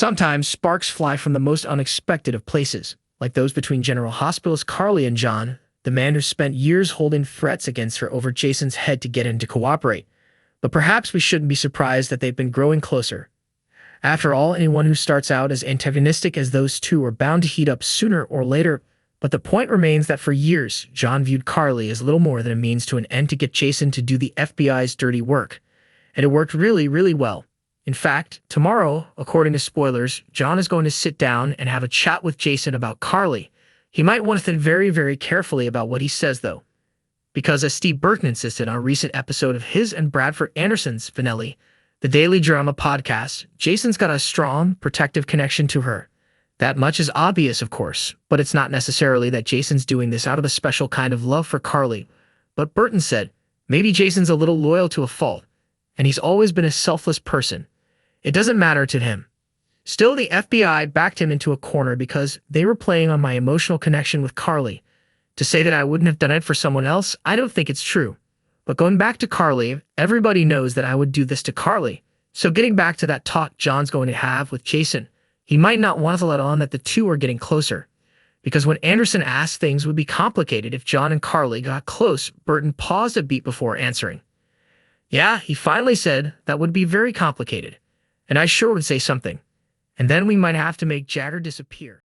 Sometimes sparks fly from the most unexpected of places, like those between General Hospital's Carly and John, the man who spent years holding threats against her over Jason's head to get him to cooperate. But perhaps we shouldn't be surprised that they've been growing closer. After all, anyone who starts out as antagonistic as those two are bound to heat up sooner or later. But the point remains that for years, John viewed Carly as little more than a means to an end to get Jason to do the FBI's dirty work. And it worked really, really well. In fact, tomorrow, according to spoilers, John is going to sit down and have a chat with Jason about Carly. He might want to think very, very carefully about what he says, though. Because as Steve Burton insisted on a recent episode of his and Bradford Anderson's Finale, the daily drama podcast, Jason's got a strong, protective connection to her. That much is obvious, of course, but it's not necessarily that Jason's doing this out of a special kind of love for Carly. But Burton said, maybe Jason's a little loyal to a fault, and he's always been a selfless person. It doesn't matter to him. Still, the FBI backed him into a corner because they were playing on my emotional connection with Carly. To say that I wouldn't have done it for someone else, I don't think it's true. But going back to Carly, everybody knows that I would do this to Carly. So getting back to that talk John's going to have with Jason, he might not want to let on that the two are getting closer. Because when Anderson asked, things would be complicated if John and Carly got close. Burton paused a beat before answering. Yeah, he finally said that would be very complicated. And I sure would say something. And then we might have to make Jagger disappear.